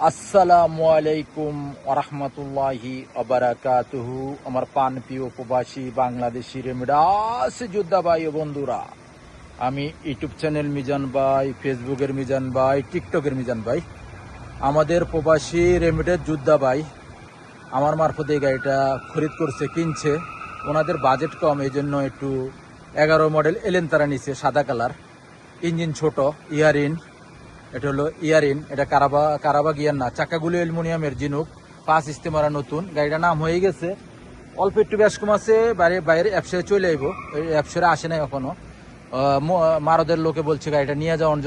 আসসালামু আলাইকুম ওরহমতুল্লাহি ওবারাকাতুহু। আমার পান প্রিয় প্রবাসী বাংলাদেশি রেমিডাস যোদ্ধা ভাই ও বন্ধুরা, আমি ইউটিউব চ্যানেল মিজান ভাই, ফেসবুকের মিজান ভাই, টিকটকের মিজান ভাই, আমাদের প্রবাসী রেমিডের যোদ্ধা ভাই আমার মারফতে এই গাড়িটা খরিদ করছে, কিনছে। ওনাদের বাজেট কম, এই জন্য একটু 11 মডেল এলেন তারা নিচে, সাদা কালার, ইঞ্জিন ছোট, ইয়ারিন। এটা হলো ইয়ারিন, এটা কারাবা গিয়ার না, চাকাগুলো অ্যালুমিনিয়ামের জিনুক, 5 ইস্তেমারা নতুন। গাড়িটার নাম হয়ে গেছে, অল্প একটু বেশ কম আছে, বাইরে অ্যাপসে চলে আইব, অ্যাপসে আসে নাই এখনো। মারদের লোকে বলছে গাড়িটা নিয়ে যাওয়ার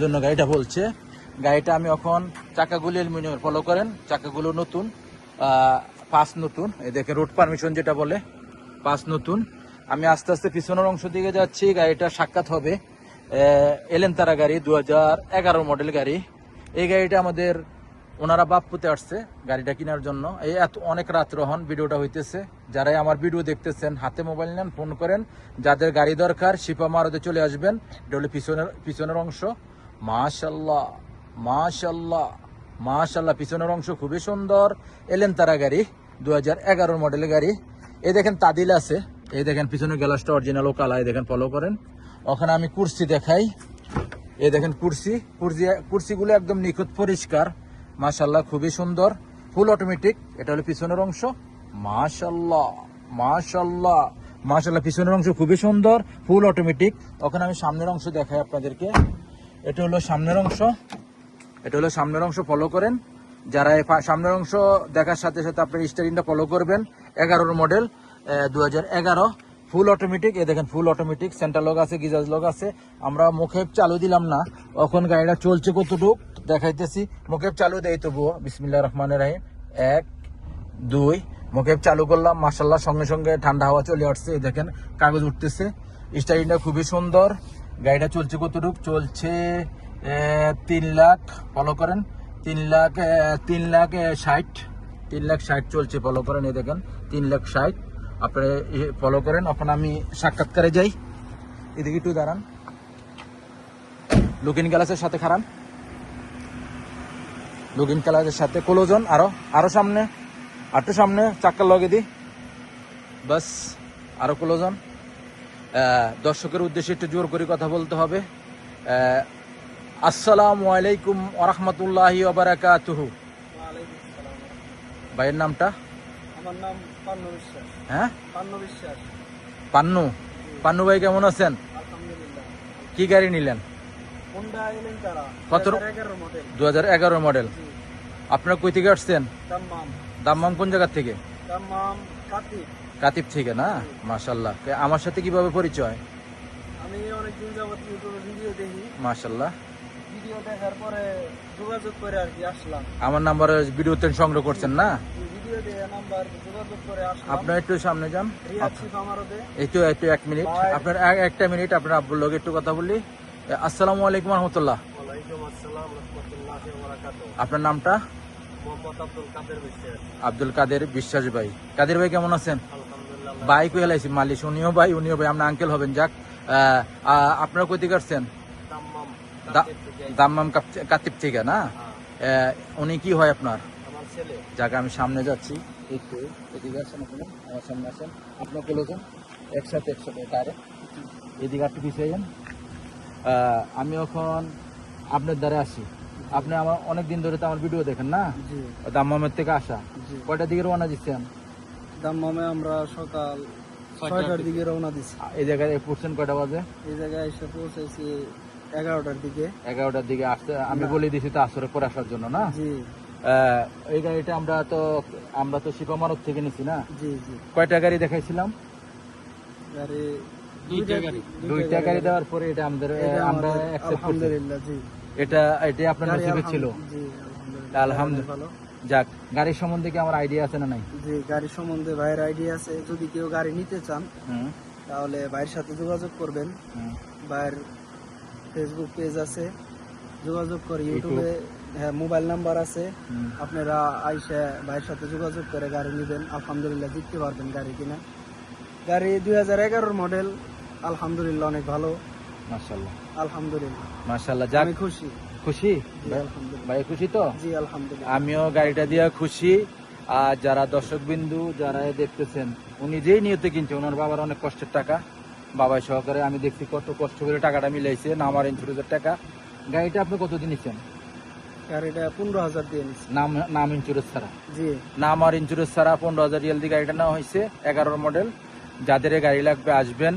জন্য গাড়িটা বলছে। গাড়িটা আমি এখন চাকাগুলো অ্যালুমিনিয়ামের, ফলো করেন, চাকাগুলো নতুন, 5 নতুন। এই দেখে রোড পারমিশন যেটা বলে 5 নতুন। আমি আস্তে আস্তে পিছনের অংশ দিকে যাচ্ছি। গাড়িটা সাক্ষাৎ হবে এলেন তারা গাড়ি, 2011 মডেল গাড়ি। এই গাড়িটা আমাদের ওনারা বাপ্পুতে আসছে গাড়িটা কেনার জন্য। এই এত অনেক রাত্র হন ভিডিওটা হইতেছে, যারাই আমার ভিডিও দেখতেছেন হাতে মোবাইল নেন, ফোন করেন, যাদের গাড়ি দরকার শিপা মারুতে চলে আসবেন। এটা হলো পিছনের অংশ। মাশাল্লাহ মাশাল্লাহ মাশাল্লাহ, পিছনের অংশ খুবই সুন্দর। এলেন তারা গাড়ি, 2011 মডেলের গাড়ি। এই দেখেন তাদিল আছে, এই দেখেন পিছনের গ্লাসটা অরিজিনাল ও কালা, এই দেখেন ফলো করেন। ওখানে আমি কুর্সি দেখাই, এই দেখেন কুর্সিগুলো একদম নিখুঁত পরিষ্কার, মাশাল্লাহ খুবই সুন্দর, ফুল অটোমেটিক। এটা হলো পিছনের অংশ। মাশাল্লাহ মাশাল্লাহ মাশাল্লাহ, পিছনের অংশ খুবই সুন্দর, ফুল অটোমেটিক। ওখানে আমি সামনের অংশ দেখাই আপনাদেরকে। এটা হলো সামনের অংশ, ফলো করেন। যারা সামনের অংশ দেখার সাথে সাথে আপনার স্টারিংটা ফলো করবেন। 11 মডেল, 2011, ফুল অটোমেটিক। এ দেখেন ফুল অটোমেটিক, সেন্টার লক আছে, গিজাজ লক আছে। আমরা মুখেপ চালু দিলাম না, এখন গাড়িটা চলছে কতটুক দেখাইতেছি। মুখেপ চালু দেই তবুও, বিসমিল্লাহির রহমানির রহিম, 1 2, মুখেপ চালু করলাম। মাশাল্লাহ সঙ্গে সঙ্গে ঠান্ডা হাওয়া চলে আসছে, এই দেখেন কাগজ উঠতেছে। স্টারিংটা খুবই সুন্দর। গাড়িটা চলছে কতটুক, চলছে 3 লাখ, ফলো করেন, 3,60,000 চলছে, ফলো করেন। এই দেখেন 3,60,000 আপনারা ফলো করেন। এখন আমি সাক্ষাৎকারে যাই, এদিকে একটু দাঁড়ান, লুকিং গ্লাসের সাথে খারান, লুকিং গ্লাসের সাথে ক্লোজন, আরো সামনে, একটু সামনে, চাক্কার লগে দি, বাস, আরো ক্লোজন। দর্শকের উদ্দেশ্যে একটু জোর করে কথা বলতে হবে। আসসালামু আলাইকুম ওরহমতুল্লাহি ওবারাকাতুহু। ভাইয়ের নামটা? আমার নাম পান্নু বিশ্বাস। হ্যাঁ, পান্নু বিশ্বাস। পান্নু ভাই কেমন আছেন? আলহামদুলিল্লাহ। কি গাড়ি নিলেন? হোন্ডা এলেন তারা, কত? 2011 মডেল। 2011 মডেল। জি। আপনারা কই থেকে আসছেন? দাম্মাম। দাম্মাম কোন জায়গা থেকে? দাম্মাম কাতিব। কাতিব থেকে না? মাশাল্লাহ। আমার সাথে কিভাবে পরিচয়? আমি অনেকদিন যাবত ইউটিউবে ভিডিও দেখি, মাশাল্লাহ। ভিডিও দেখার পরে যোগাযোগ করে আর কি আসলাম। আমার নাম্বার ভিডিওতে সংগ্রহ করছেন না? ভিডিও দিয়ে নাম্বার যোগাযোগ করে আসলাম। আপনার একটু সামনে যান, রিয়াদ শিফা মারুতে। একটু 1 মিনিট, আপনার একটা মিনিট, আপনার আব্বুর লগে একটু কথা বলি। আসসালামু আলাইকুম রহমতুল্লাহ। ওয়ালাইকুম আসসালাম রাহমাতুল্লাহি ওয়া বারাকাতুহু। আপনার নামটা? মোহাম্মদ আব্দুল কাদের বিশ্বাস। আব্দুল কাদের বিশ্বাস ভাই। কাদের ভাই কেমন আছেন? আলহামদুলিল্লাহ। ভাই কই এলাইছি মালিশ, উনিও ভাই আপনার আঙ্কেল হবেন। যাক, আপনারা কই থেকে আসছেন? দাম্মাম দাম্মাম কাতিব থেকে না? উনি কি হয় আপনার? আমার ছেলে। যাক, আমি সামনে যাচ্ছি, একটু এদিকে আসেন, আপনি আমার সামনে আসেন, আপনার কলেজন একসাথে তারে এদিকে একটু পিছিয়ে যান। আমি এখন আপনার দ্বারা আসি। আপনি আমার অনেক দিন ধরে তো আমার ভিডিও দেখেন না? জি। দাম্মামের থেকে আসা। জি। কয়টার দিকে রওনা দিচ্ছেন? দাম্মামে আমরা সকাল 6টার দিকে রওনা দিছি। এই জায়গায় পড়ছেন কয়টা বাজে? এই জায়গায় এসে পৌঁছেছি 11টার দিকে। 11টার দিকে আসতে আমি বলে দিছি তো আসরে পরে আসার জন্য না? জি এই গাড়িটা আমরা তো শিপা মারুত থেকে নিছি না? জি জি। কয়টা গাড়ি দেখাইছিলাম? গাড়ি দুইটা গাড়ি দেওয়ার পরে এটা আমরা অ্যাকসেপ্ট করছি। আলহামদুলিল্লাহ। জি। এটা আপনার নসিবে ছিল। জি আলহামদুলিল্লাহ। যাক, গাড়ির সম্বন্ধে কি আমার আইডিয়া আছে না নাই? জি, গাড়ির সম্বন্ধে ভাইয়ের আইডিয়া আছে। যদি কেউ গাড়ি নিতে চান তাহলে ভাইয়ের সাথে যোগাযোগ করবেন। ভাইয়ের ফেসবুক পেজ আছে, যোগাযোগ করে। ইউটিউবে মোবাইল নাম্বার আছে, আপনারা আইসা ভাইয়ের সাথে যোগাযোগ করে গাড়ি নেবেন। আলহামদুলিল্লাহ জিততে পারবেন গাড়ি কিনা। গাড়ি 2011 মডেল, আলহামদুলিল্লাহ অনেক ভালো। মাশাআল্লাহ আলহামদুলিল্লাহ, মাশাআল্লাহ। যাক, আমি খুশি। খুশি জি আলহামদুলিল্লাহ। ভাই, খুশি তো? জি আলহামদুলিল্লাহ। আমিও গাড়িটা দিয়ে খুশি। আর যারা দর্শক বিন্দু যারা দেখতেছেন, উনি যেই নিয়তে কিনছে, ওনার বাবার অনেক কষ্টের টাকা, বাবা সহকারে আমি দেখছি কত কষ্ট করে টাকাটা মিলাইছে, নামার ইন্স্যুরেন্সের টাকা। গাড়িটা আপনি কত নিচ্ছেন? গাড়িটা 15,000 দিয়ে নিচ্ছি। নাম ইন্স্যুরেন্স ছাড়া, জি নাম আর ইন্স্যুরেন্স ছাড়া 15,000 রিয়াল দিয়ে গাড়িটা নেওয়া হয়েছে, 11 মডেল। যাদের এই গাড়ি লাগবে আসবেন,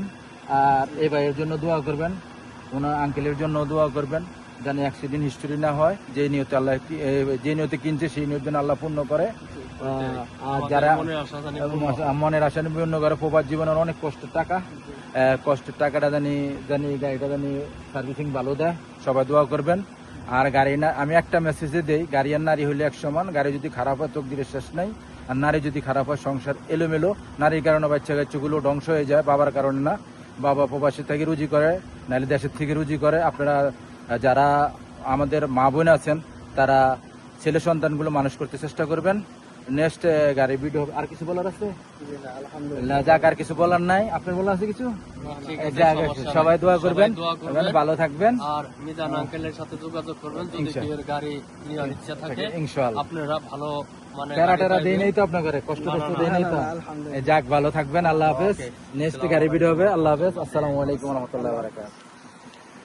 আর এই ভাইয়ের জন্য দোয়া করবেন, ওনার আঙ্কেলের জন্য দোয়া করবেন, যেন অ্যাক্সিডেন্ট হিস্টোরি না হয়। যে নিয়তে আল্লাহ যে নিয়তে কিনছে সেই নিয়ত যেন আল্লাহ পূর্ণ করে। আর যারা মনের আশা পূর্ণ করে, প্রবাস জীবনের অনেক কষ্টের টাকা, কষ্টের টাকাটা জানি গাড়িটা জানি সার্ভিসিং ভালো দেয়, সবাই দোয়া করবেন। আর গাড়ি না, আমি একটা মেসেজে দেই, গাড়ি আর নারী হলে এক সমান। গাড়ি যদি খারাপ হয় তকদিরের শেষ নাই, আর নারী যদি খারাপ হয় সংসার এলোমেলো। নারীর কারণে বাচ্চা কাচ্চাগুলো ধ্বংস হয়ে যায়, বাবার কারণে না। বাবা প্রবাসী থেকে রুজি করে, নাহলে দেশের থেকে রুজি করে। আপনারা যারা আমাদের মা বোন আছেন, তারা ছেলে সন্তানগুলো মানুষ করতে চেষ্টা করবেন। নেক্সট গাড়ি ভিডিও আর কিছু বলার আছে? জি না, আলহামদুলিল্লাহ। যাক, আর কিছু বলার নাই। আপনার বলার আছে কিছু? ঠিক আছে, যাক, সমস্যা নাই। সবাই দোয়া করবেন, দোয়া করবেন। ভালো থাকবেন। আর মিজান আঙ্কেলের সাথে যোগাযোগ করবেন যদি ইনশাআল্লাহ। কেউ গাড়ি নেওয়ার ইচ্ছা থাকে। ইনশাআল্লাহ। আপনারা ভালো মানে টেরা গাড়ি টেরা দেই পাইবেন। নাই তো আপনার ঘরে, কষ্ট না, কষ্ট না, দেই নাই তো? আলহামদুলিল্লাহ। যাক, ভালো থাকবেন। আল্লাহ হাফেজ। ওকে। নেক্সট গাড়ি ভিডিও হবে। আল্লাহ হাফেজ। আসসালামু আলাইকুম ওয়া রাহমাতুল্লাহি ওয়া বারাকাতুহু।